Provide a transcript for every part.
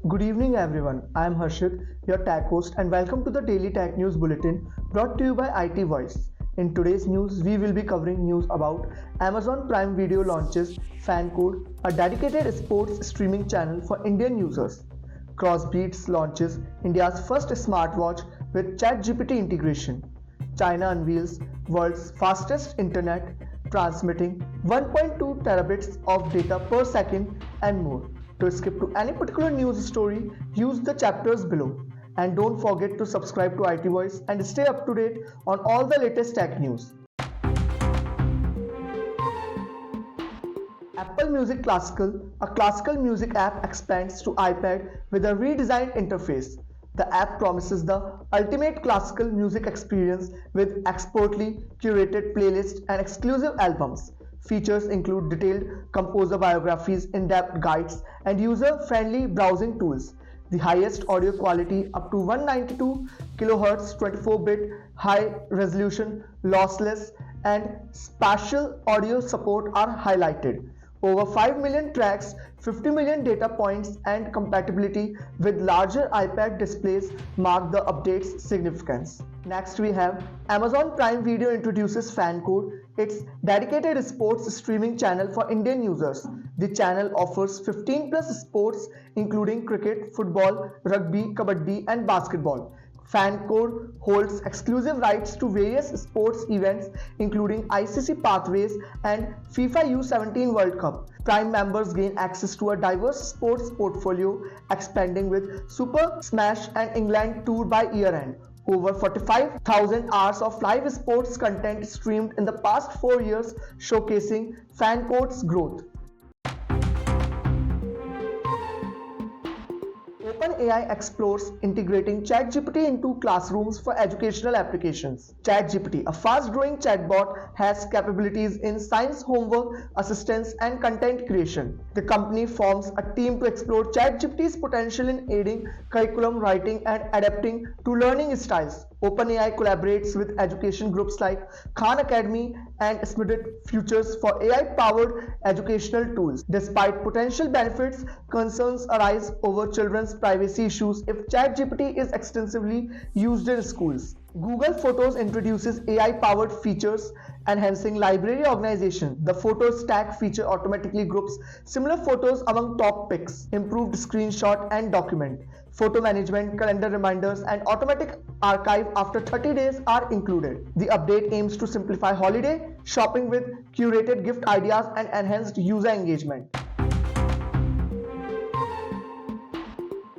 Good evening, everyone. I am Harshit, your tech host, and welcome to the Daily Tech News Bulletin brought to you by IT Voice. In today's news, we will be covering news about Amazon Prime Video launches FanCode, a dedicated sports streaming channel for Indian users. Crossbeats launches India's first smartwatch with ChatGPT integration. China unveils world's fastest internet, transmitting 1.2 terabits of data per second and more. To skip to any particular news story, use the chapters below. And don't forget to subscribe to IT Voice and stay up to date on all the latest tech news. Apple Music Classical, a classical music app, expands to iPad with a redesigned interface. The app promises the ultimate classical music experience with expertly curated playlists and exclusive albums. Features include detailed composer biographies, in-depth guides, and user-friendly browsing tools. The highest audio quality up to 192 kHz 24-bit high-resolution, lossless, and spatial audio support are highlighted. Over 5 million tracks, 50 million data points, and compatibility with larger iPad displays mark the update's significance. Next, we have Amazon Prime Video introduces FanCode, its dedicated sports streaming channel for Indian users. The channel offers 15 plus sports including cricket, football, rugby, kabaddi, and basketball. FanCode holds exclusive rights to various sports events including ICC Pathways and FIFA U17 World Cup. Prime members gain access to a diverse sports portfolio, expanding with Super Smash and England Tour by year-end. Over 45,000 hours of live sports content streamed in the past 4 years, showcasing FanCode's growth. OpenAI explores integrating ChatGPT into classrooms for educational applications. ChatGPT, a fast-growing chatbot, has capabilities in science homework, assistance, and content creation. The company forms a team to explore ChatGPT's potential in aiding curriculum writing and adapting to learning styles. OpenAI collaborates with education groups like Khan Academy and Smidit Futures for AI-powered educational tools. Despite potential benefits, concerns arise over children's privacy issues if ChatGPT is extensively used in schools. Google Photos introduces AI-powered features enhancing library organization. The Photo Stack feature automatically groups similar photos among top picks. Improved screenshot and document, photo management, calendar reminders, and automatic archive after 30 days are included. The update aims to simplify holiday shopping with curated gift ideas and enhanced user engagement.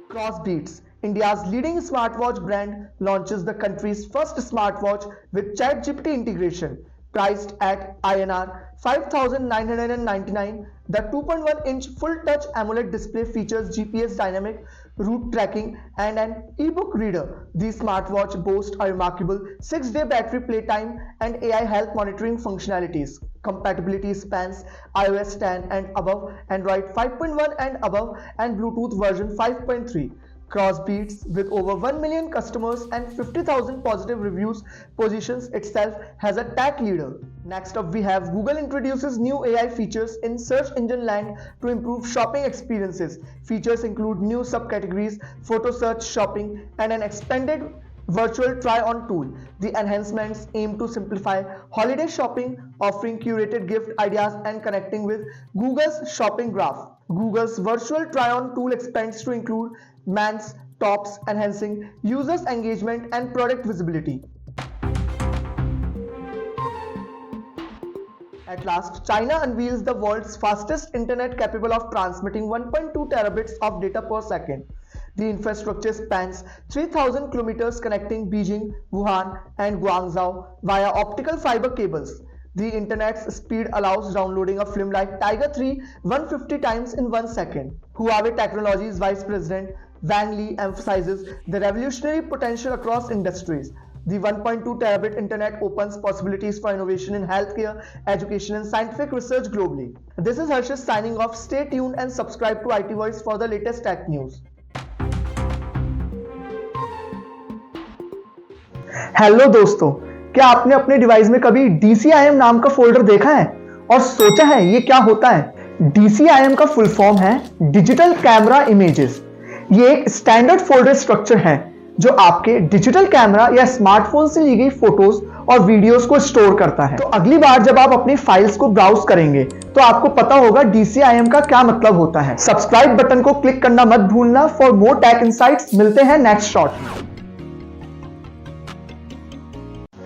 Crossbeats, India's leading smartwatch brand, launches the country's first smartwatch with ChatGPT integration. Priced at INR 5,999, the 2.1-inch full-touch AMOLED display features GPS dynamic route tracking and an e-book reader. The smartwatch boasts a remarkable 6-day battery playtime and AI health monitoring functionalities. Compatibility spans iOS 10 and above, Android 5.1 and above, and Bluetooth version 5.3. Crossbeats, with over 1 million customers and 50,000 positive reviews, positions itself as a tech leader. Next up, we have Google introduces new AI features in search engine land to improve shopping experiences. Features include new subcategories, photo search shopping, and an expanded virtual try-on tool. The enhancements aim to simplify holiday shopping, offering curated gift ideas and connecting with Google's shopping graph. Google's virtual try-on tool expands to include men's tops, enhancing users' engagement and product visibility. At last, China unveils the world's fastest internet capable of transmitting 1.2 terabits of data per second. The infrastructure spans 3,000 kilometers connecting Beijing, Wuhan, and Guangzhou via optical fiber cables. The internet's speed allows downloading a film like Tiger 3 150 times in 1 second. Huawei Technologies Vice President Wang Li emphasizes the revolutionary potential across industries. The 1.2 terabit internet opens possibilities for innovation in healthcare, education, and scientific research globally. This is Harshit signing off. Stay tuned and subscribe to IT Voice for the latest tech news. Hello दोस्तों, क्या आपने अपने device में कभी DCIM नाम का folder देखा है और सोचा है ये क्या होता है? DCIM का फुल फॉर्म है डिजिटल कैमरा इमेजेस। ये एक स्टैंडर्ड फोल्डर स्ट्रक्चर है जो आपके डिजिटल कैमरा या स्मार्टफोन से ली गई फोटोज और वीडियोस को स्टोर करता है। तो अगली बार जब आप अपनी फाइल्स को ब्राउज करेंगे तो आपको पता होगा DCIM का क्या मतलब होता है। सब्सक्राइब बटन को क्लिक करना मत भूलना। फॉर मोर टेक इनसाइट्स मिलते हैं नेक्स्ट शॉट में।